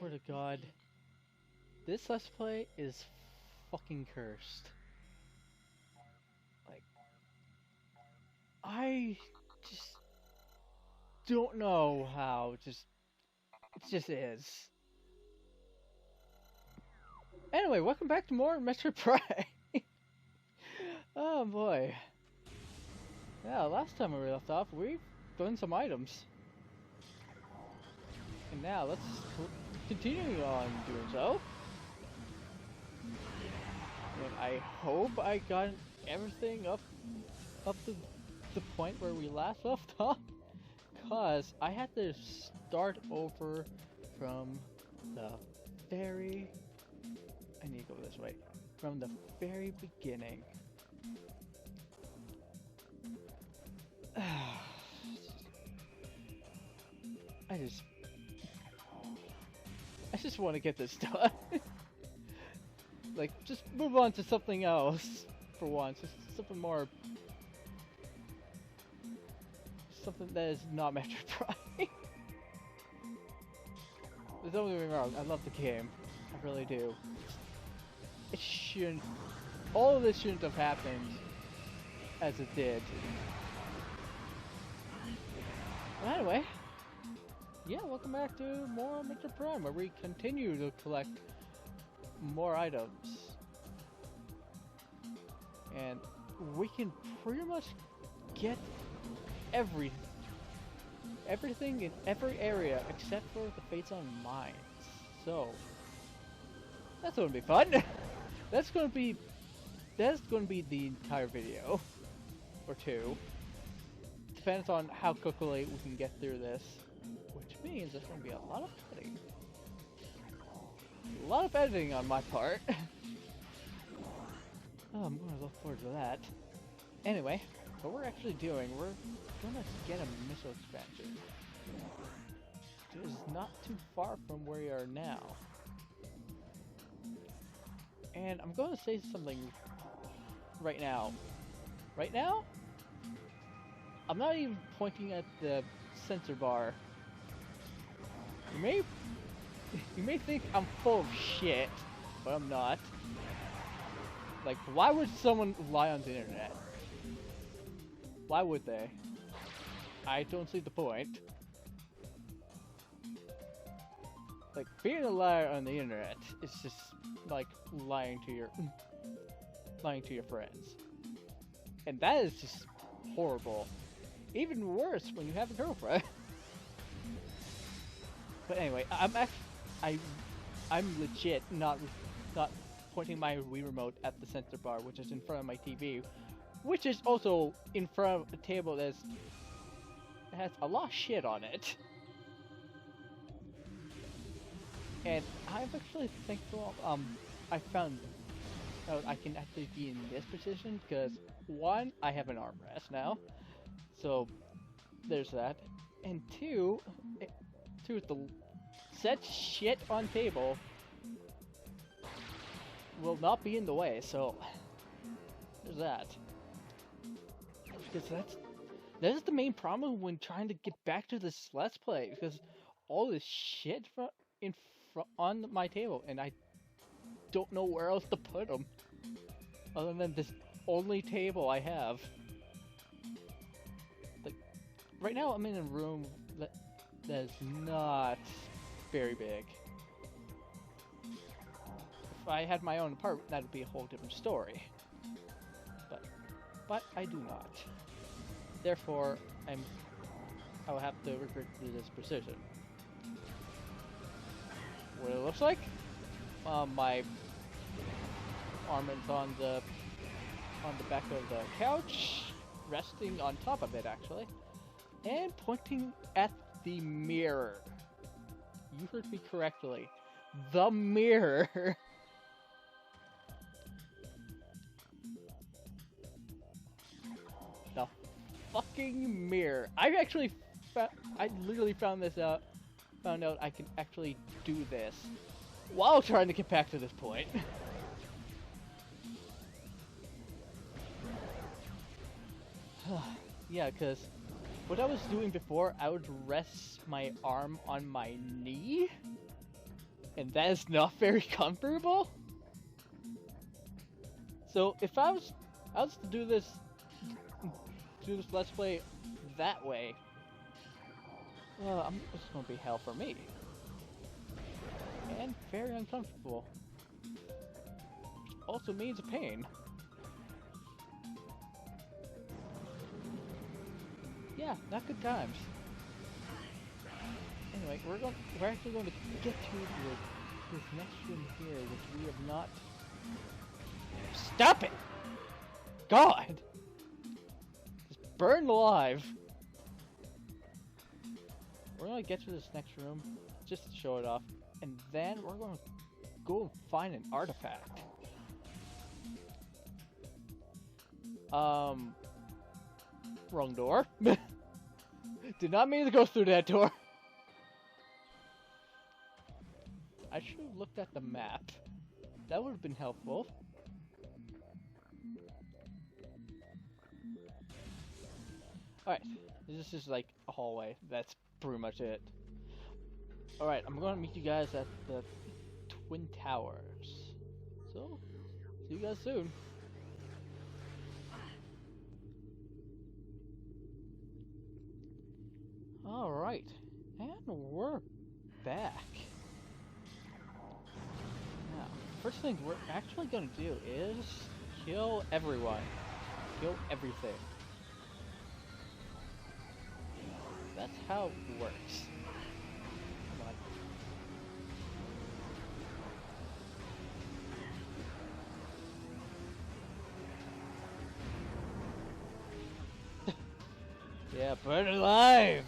swear to God, this Let's Play is fucking cursed. Like, I just don't know how, it just is. Anyway, welcome back to more Metroid Prime. Oh boy. Yeah, last time we left off, we've done some items. And now, let's continue on doing so. And I hope I got everything up to the point where we last left off. Cause I had to start over from the very... I need to go this way. From the very beginning. I just want to get this done. Like, just move on to something else for once. Just something more... Something that is not Metroid Prime. But don't get me wrong, I love the game. I really do. It shouldn't... All of this shouldn't have happened as it did. But anyway, yeah, welcome back to more Metroid Prime, where we continue to collect more items. And we can pretty much get everything in every area except for the Fates on Mines. So, that's gonna be fun. That's gonna be the entire video. Or two. Depends on how quickly we can get through this. Which means there's going to be a lot of editing. A lot of editing on my part. Oh, I'm going to look forward to that. Anyway, what we're actually doing, we're going to get a missile expansion. It is not too far from where we are now. And I'm going to say something right now. Right now? I'm not even pointing at the sensor bar. You may think I'm full of shit, but I'm not. Like, why would someone lie on the internet? Why would they? I don't see the point. Like, being a liar on the internet is just like lying to your friends. And that is just horrible. Even worse when you have a girlfriend. But anyway, I'm legit not pointing my Wii remote at the sensor bar, which is in front of my TV, which is also in front of a table that has a lot of shit on it. And I'm actually thankful I found out I can actually be in this position because one, I have an armrest now. So, there's that. And two, the set shit on table will not be in the way, so there's that. Because that is the main problem when trying to get back to this Let's Play, because all this shit on my table, and I don't know where else to put them, other than this only table I have. Right now, I'm in a room that is not very big. If I had my own apartment, that would be a whole different story. But I do not. Therefore, I will have to revert to this precision. What it looks like? My arm is on the back of the couch, resting on top of it, actually. And pointing at the mirror. You heard me correctly. The mirror. The fucking mirror. I literally found out I can actually do this while trying to get back to this point. Yeah, because what I was doing before, I would rest my arm on my knee And that is not very comfortable. So if I was to do this Let's Play that way, it's gonna be hell for me. And very uncomfortable. Which also means a pain. Yeah, not good times. Anyway, we're actually going to get to this next room here, which we have not. Stop it! God! Just burn alive. We're gonna get to this next room just to show it off, and then we're gonna go and find an artifact. Wrong door. Did not mean to go through that door. I should have looked at the map. That would have been helpful. Alright, this is like a hallway. That's pretty much it. Alright, I'm gonna meet you guys at the Twin Towers. So, see you guys soon. Alright, and we're back. Now, first thing we're actually gonna do is kill everyone. Kill everything. That's how it works. Come on. Yeah, burn alive!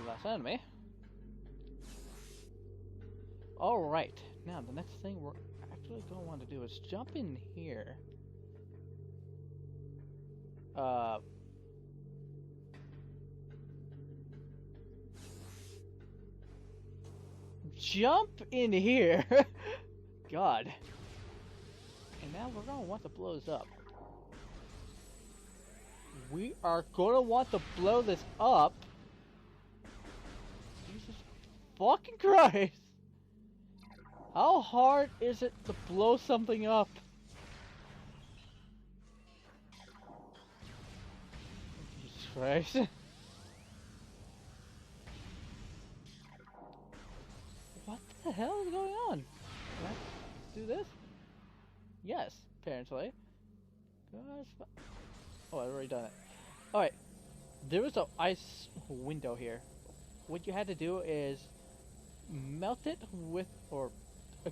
Last enemy. Alright, now the next thing we're actually going to want to do is jump in here. Jump in here! God. And now we're going to want to blow this up. We are going to want to blow this up. Jesus fucking Christ! How hard is it to blow something up? Jesus Christ. What the hell is going on? Can I do this? Yes, apparently. Oh, I've already done it. Alright. There was an ice window here. What you had to do is melt it with, or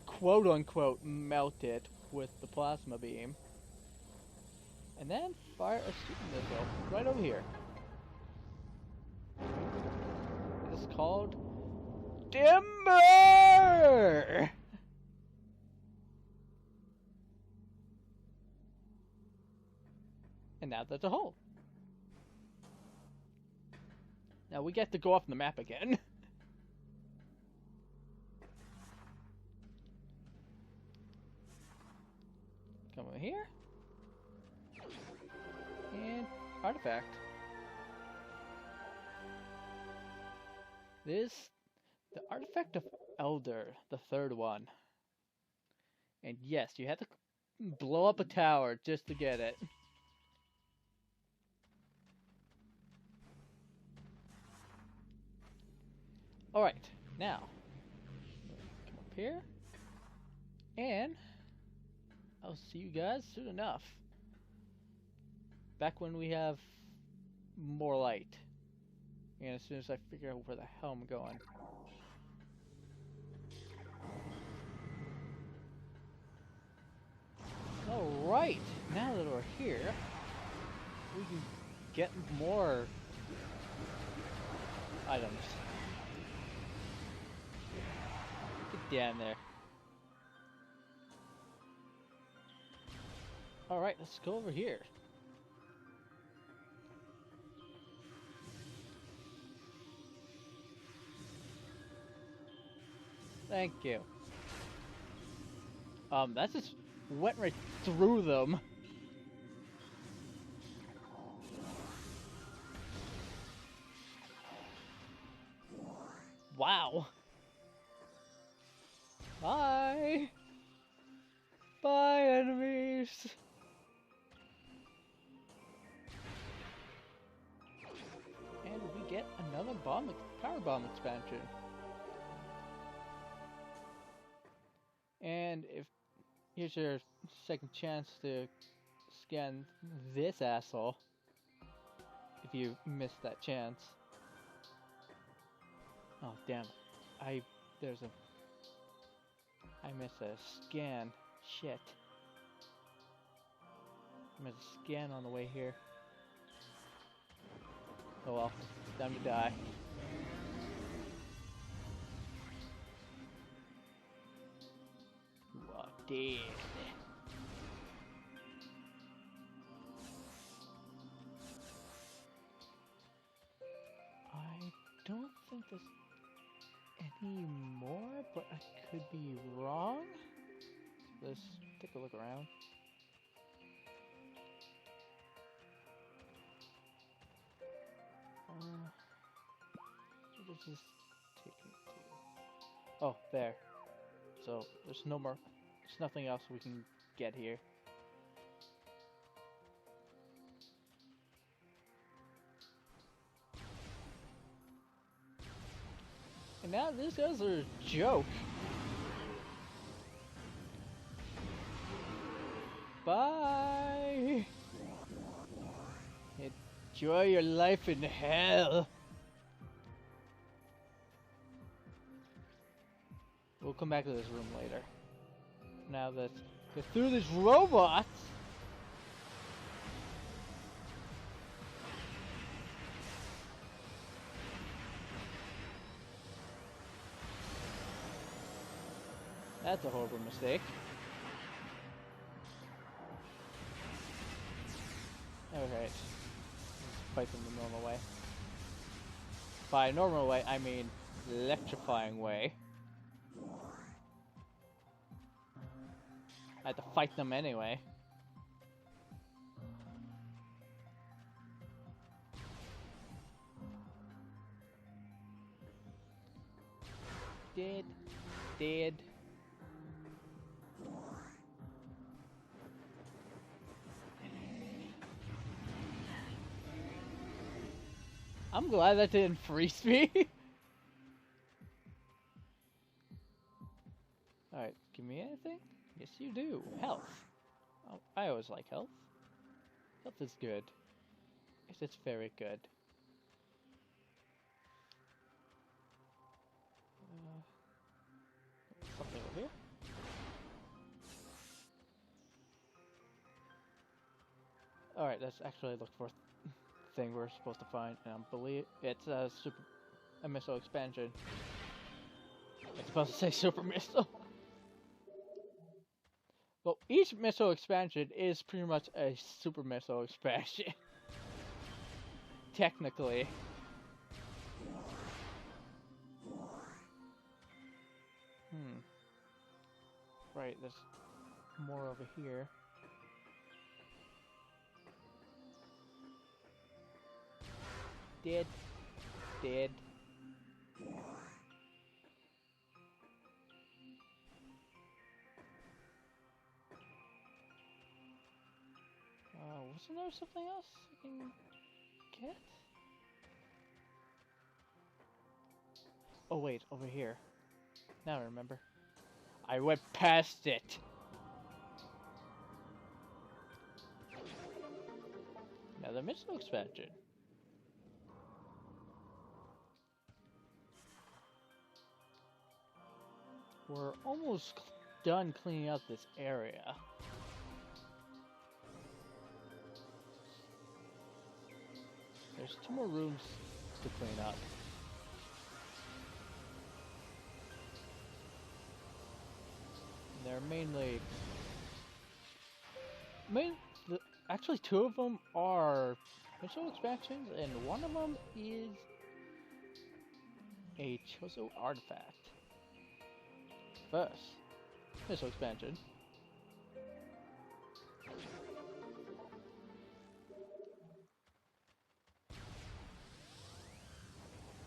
quote unquote melt it with the plasma beam, and then fire a shooting missile right over here. It's called Timber! And now there's a hole. Now we get to go off the map again. Come over here. And artifact. This, the artifact of Elder, the third one. And yes, you had to blow up a tower just to get it. Alright, now, come up here, and I'll see you guys soon enough. Back when we have more light. And as soon as I figure out where the hell I'm going. Alright, now that we're here, we can get more items. Get down there. Alright, let's go over here. Thank you. That just went right through them. Bye! Bye, enemies! And we get another power bomb expansion. And if here's your second chance to scan this asshole. If you missed that chance. Oh damn! I missed a scan. Shit. I missed a scan on the way here. Oh well, time to die. You are dead. I don't think there's any more, but I could be wrong. Let's take a look around. What does this take me to? Oh, there. So there's no more. There's nothing else we can get here. And now this guy's a joke. Bye. Enjoy your life in hell. We'll come back to this room later. Now let's get through these robots. That's a horrible mistake. Alright. Let's fight them the normal way. By normal way, I mean electrifying way. I had to fight them anyway. Dead. Dead. I'm glad that didn't freeze me. Alright, give me anything? Yes, you do. Health. Oh, I always like health. Health is good. Yes, it's very good. Something over here? Alright, let's actually look for thing we're supposed to find, and I believe it's a missile expansion. It's supposed to say super missile. Well, each missile expansion is pretty much a super missile expansion. Technically. Right, there's more over here. Dead. Dead. Wasn't there something else I can get? Oh wait, over here. Now I remember. I went past it! Another missile expansion. We're almost done cleaning out this area. There's 2 more rooms to clean up. And they're mainly... Actually, 2 of them are missile expansions, and 1 of them is a Chozo artifact. First, missile expansion.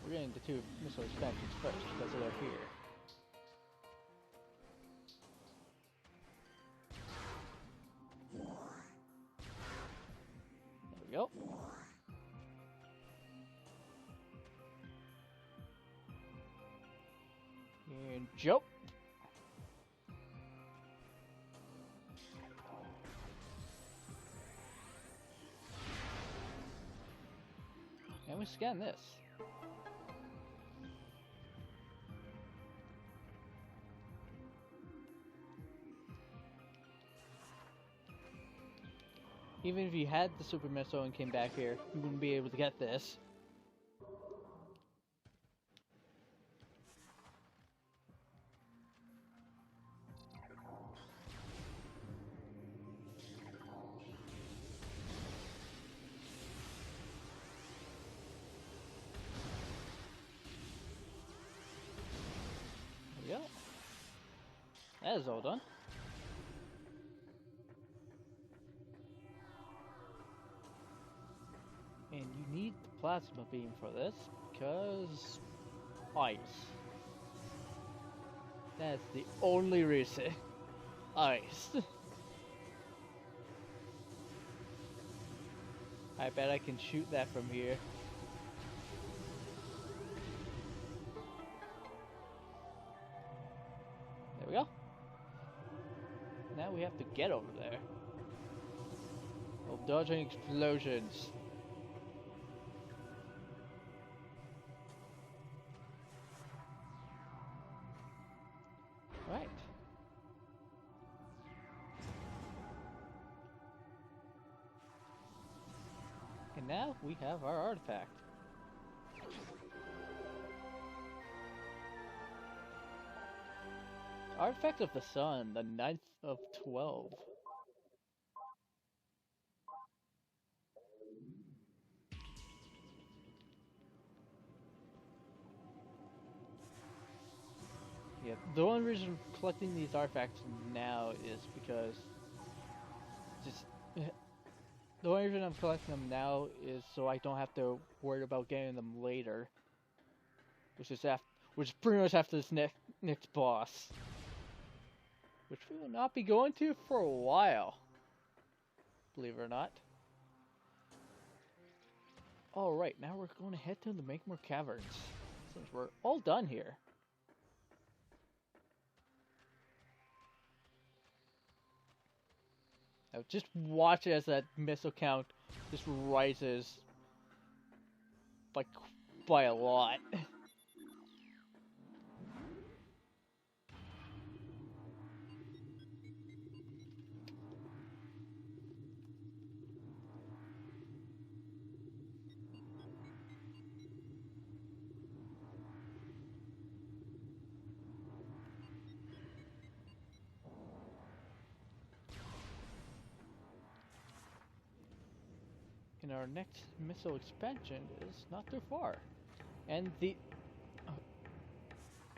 We're getting the 2 missile expansions first because they're here. Jump. And we scan this. Even if you had the super missile and came back here, you wouldn't be able to get this. There we go. That is all done. And you need the plasma beam for this, because ice. That's the only reason. Ice. I bet I can shoot that from here. There we go. Now we have to get over there. While dodging explosions. Right. And now we have our artifact. Artifact of the Sun, the 9th of 12. Yeah, the only reason I'm collecting these artifacts now is because just the only reason I'm collecting them now is so I don't have to worry about getting them later, which is pretty much after this next boss, which we will not be going to for a while, believe it or not. All right, now we're going to head to the Magmar Caverns since we're all done here. Now just watch as that missile count just rises like by a lot. And our next missile expansion is not too far. And the...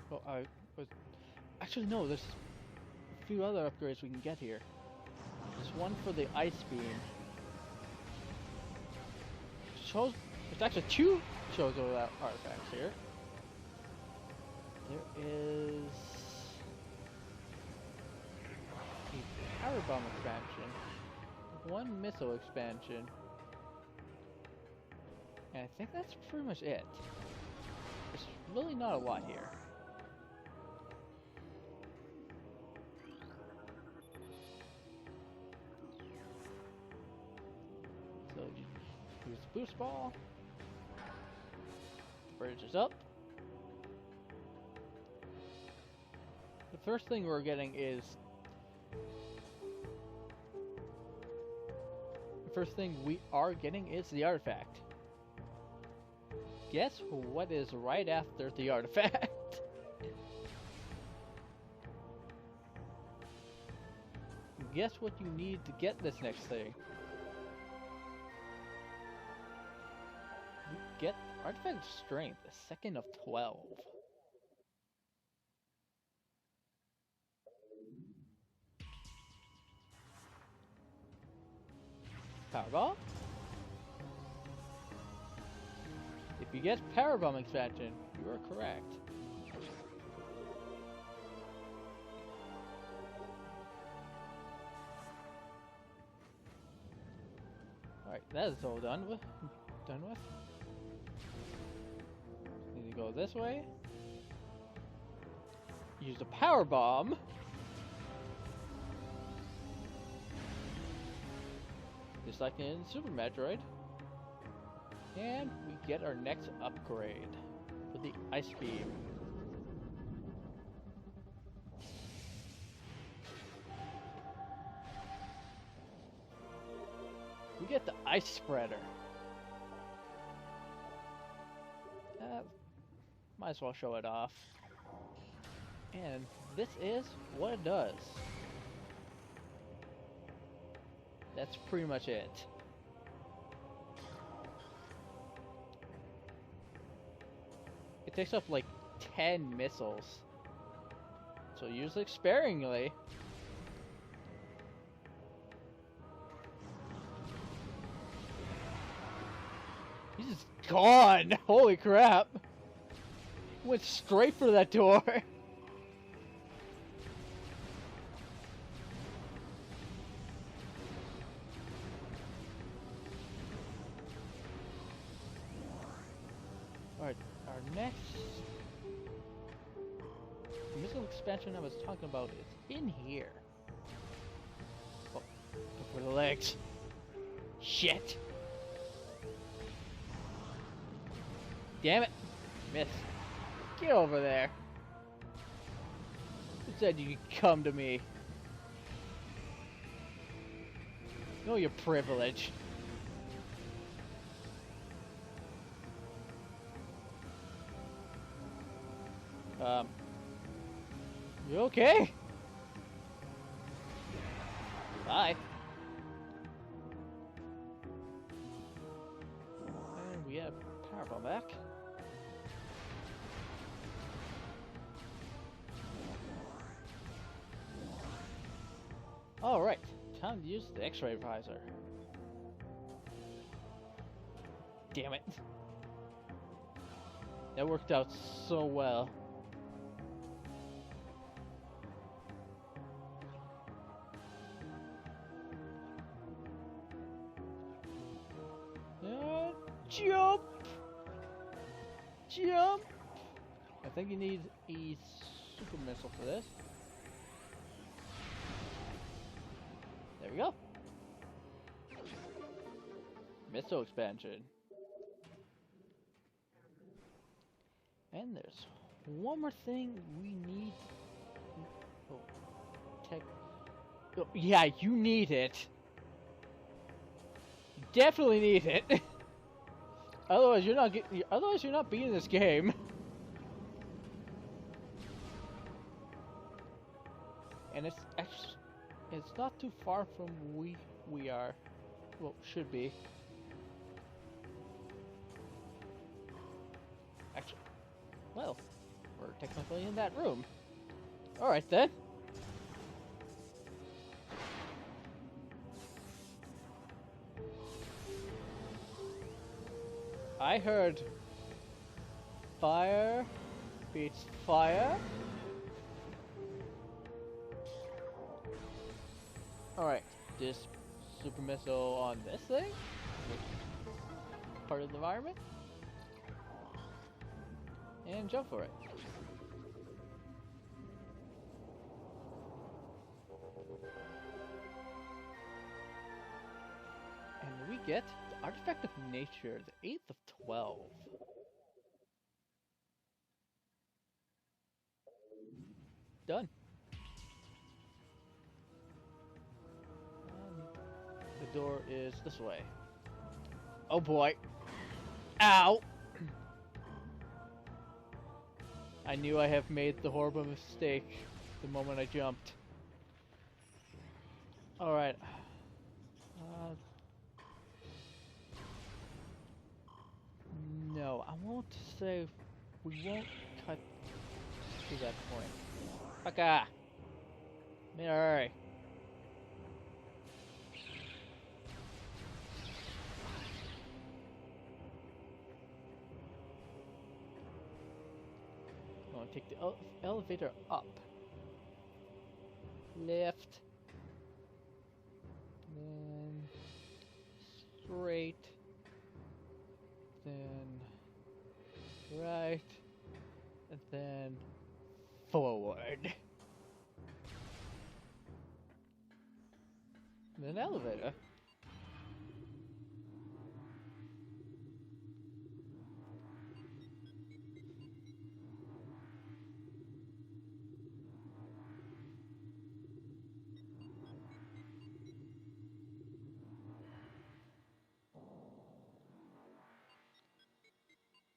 well, I was... Actually, no, there's a few other upgrades we can get here. There's one for the ice beam. There's actually two Chozo artifacts here. There is... a power bomb expansion. One missile expansion. And I think that's pretty much it. There's really not a lot here. So you use the boost ball. The bridge is up. The first thing we're getting is... the first thing we are getting is the artifact. Guess what is right after the artifact? Guess what you need to get this next thing? You get Artifact of Strength, the 2nd of 12. Powerball? If you get Powerbomb expansion, you are correct. Alright, that is all done with. Need to go this way. use a power bomb. Just like in Super Metroid. And we get our next upgrade for the Ice Beam. We get the Ice Spreader. Might as well show it off. And this is what it does. That's pretty much it. It takes up like 10 missiles. So use it sparingly. He's just gone! Holy crap! Went straight for that door. Alright, our next missile expansion I was talking about is in here. Oh, go for the legs. Shit! Damn it! Miss. Get over there. Who said you could come to me? Know your privilege. You okay? Bye. And we have power bomb back. Alright, time to use the X-ray visor. Damn it. That worked out so well. Jump! Jump! I think you need a super missile for this. There we go. Missile expansion. And there's one more thing we need. Oh, oh, yeah, you need it. You definitely need it. Otherwise, you're not beating this game. And it's actually, it's not too far from we are. Well, should be. Actually, well, we're technically in that room. All right then. I heard fire beats fire. Alright, this super missile on this thing? Part of the environment? And jump for it. And we get the Artifact of Nature, the 8th of 12. Done. The door is this way. Oh boy. Ow! I knew I have made the horrible mistake the moment I jumped. Alright. No, I won't say we won't cut to that point. Baka! Hurry! I'm gonna take the elevator up. Left. Then straight. Then right. And then forward. An elevator.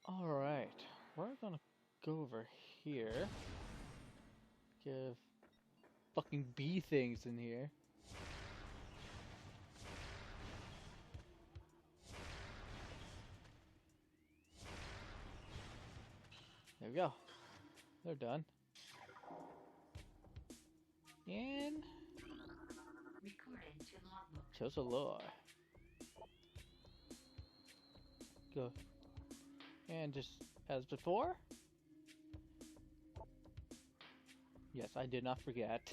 Alright, we're gonna go over here. Give fucking bee things in here. There we go. They're done. And chose a lure. Go. And just as before. Yes, I did not forget.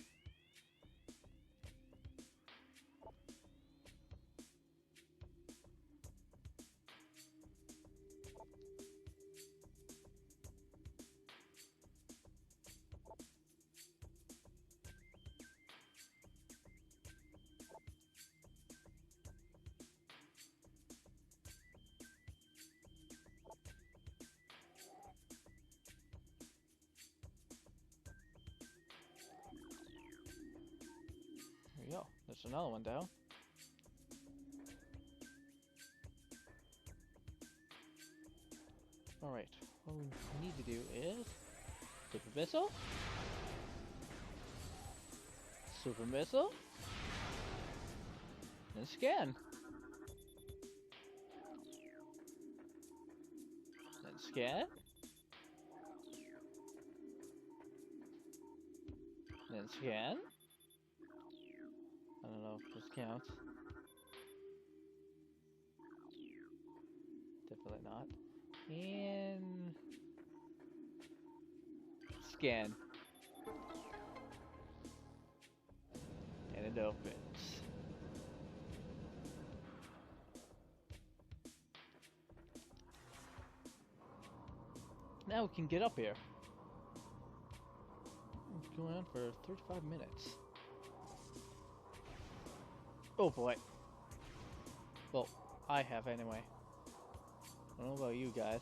There we go. There's another one down. Alright, what we need to do is Super Missile, Super Missile, and scan. Then scan. Then scan. I don't know if this counts. Definitely not. And scan. And it opens. Now we can get up here. It's going on for 35 minutes. Oh boy. Well, I have anyway. I don't know about you guys.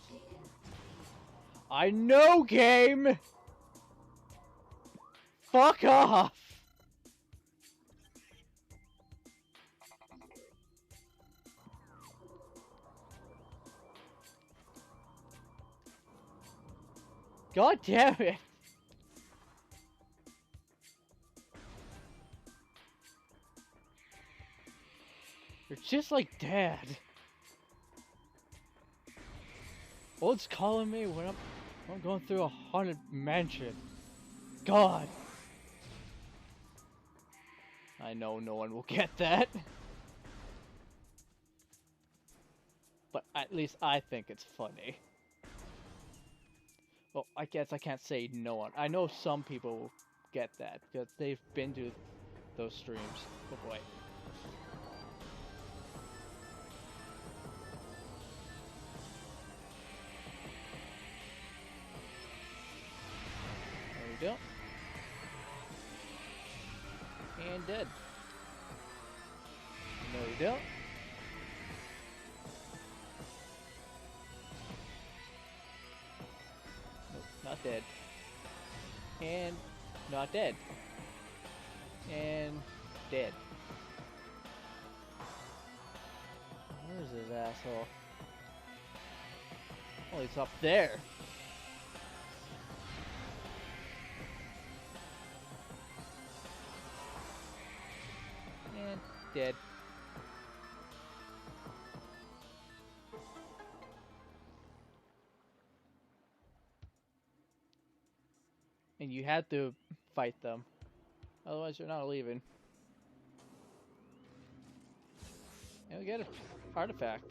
I know, game! Fuck off! God damn it! You're just like Dad. Old's calling me when I'm going through a haunted mansion. God. I know no one will get that. But at least I think it's funny. Well, I guess I can't say no one. I know some people will get that because they've been to those streams. Oh boy. There we go. And dead. No, you don't. Nope, not dead. And not dead. And dead. Where is this asshole? Oh, he's up there. And dead. And you had to fight them. Otherwise, you're not leaving. And we get an artifact.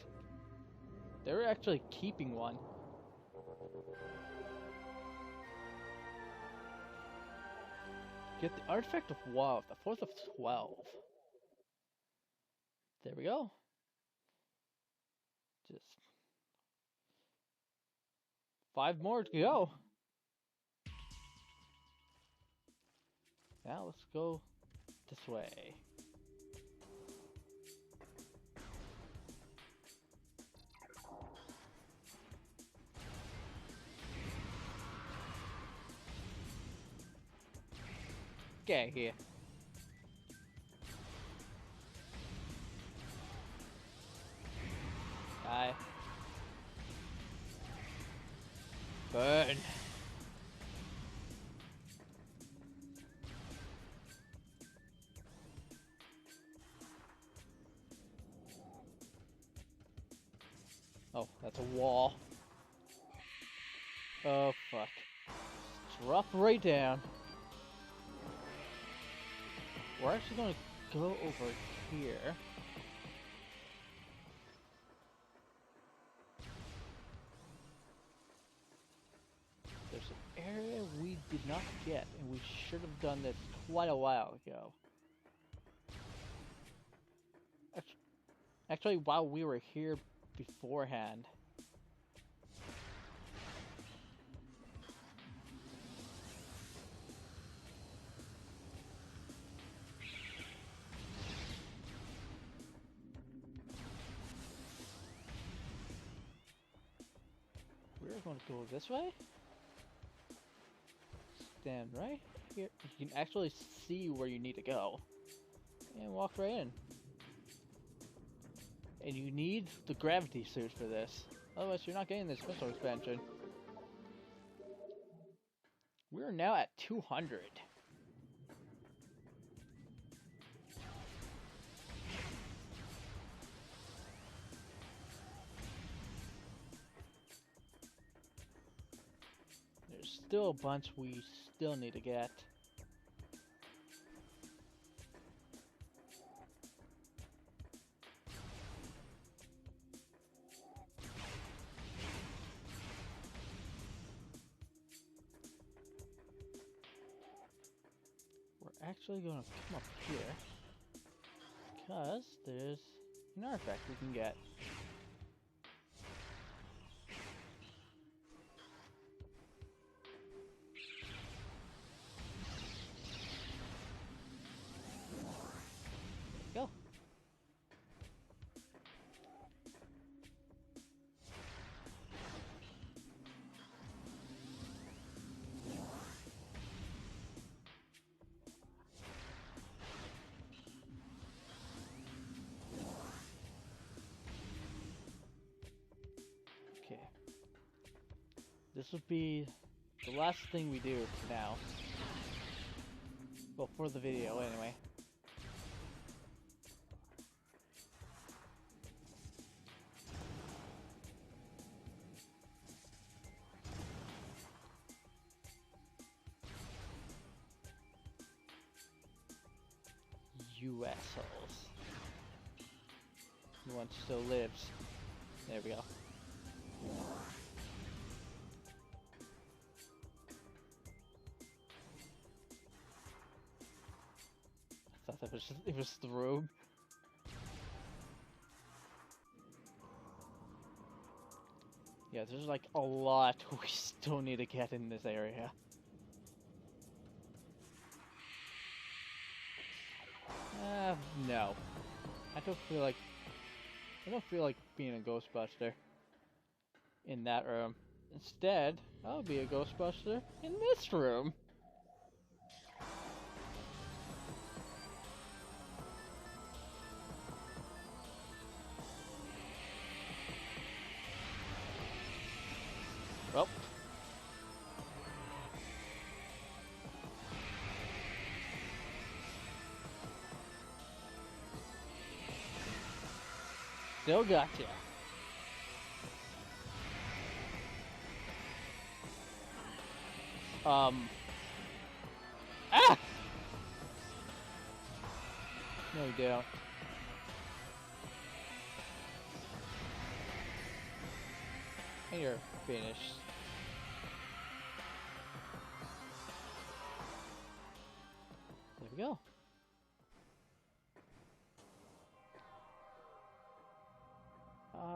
They were actually keeping one. Get the artifact of WoW, the 4th of 12. There we go. Just 5 more to go. Now let's go this way. Get here. Die. Burn. Oh, that's a wall. Oh, fuck. Drop right down. We're actually gonna go over here. There's an area we did not get, and we should have done this quite a while ago. Actually, while we were here beforehand. We're going to go this way. Stand right here. You can actually see where you need to go. And walk right in. And you need the gravity suit for this. Otherwise, you're not getting this missile expansion. We're now at 200. There's still a bunch we still need to get. We're actually going to come up here because there's an artifact we can get. Go. Okay. This would be the last thing we do for now. Well, for the video, anyway. You assholes. The one still lives. There we go. I thought that was just, it was the room. Yeah, there's like a lot we still need to get in this area. No. I don't feel like being a Ghostbuster in that room. Instead, I'll be a Ghostbuster in this room. Well. Still gotcha. Ah! No, you don't. And you're finished. There we go.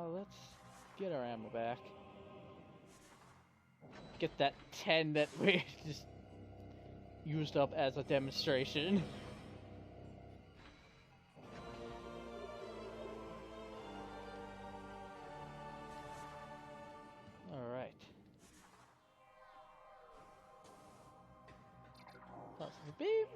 Let's get our ammo back. Get that 10 that we just used up as a demonstration. Alright. Toss the beam.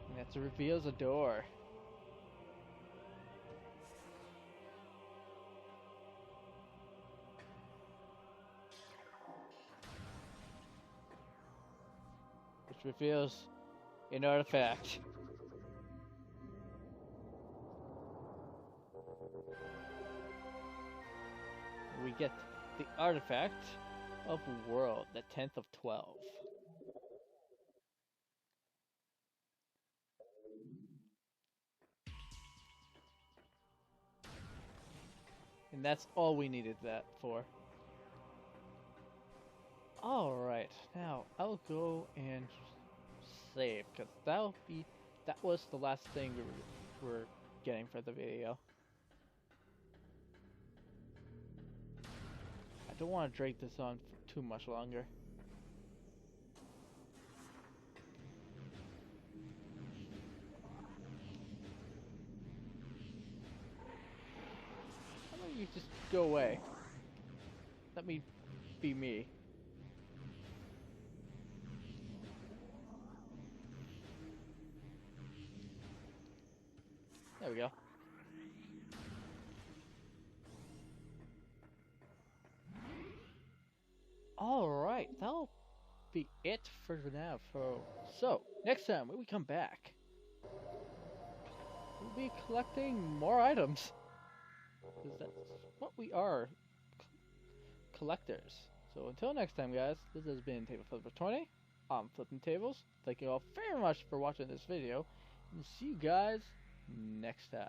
And that reveals a door. Which reveals an artifact. We get the artifact of world, the 10th of 12. And that's all we needed that for. Alright, now I'll go and save, because that was the last thing we were getting for the video. I don't want to drag this on for too much longer. How about you just go away? Let me be me. There we go. Alright, that'll be it for now. So, next time when we come back, we'll be collecting more items. Because that's what we are, collectors. So until next time, guys, this has been Table Flipper 20. I'm Flipping Tables. Thank you all very much for watching this video. And see you guys next time.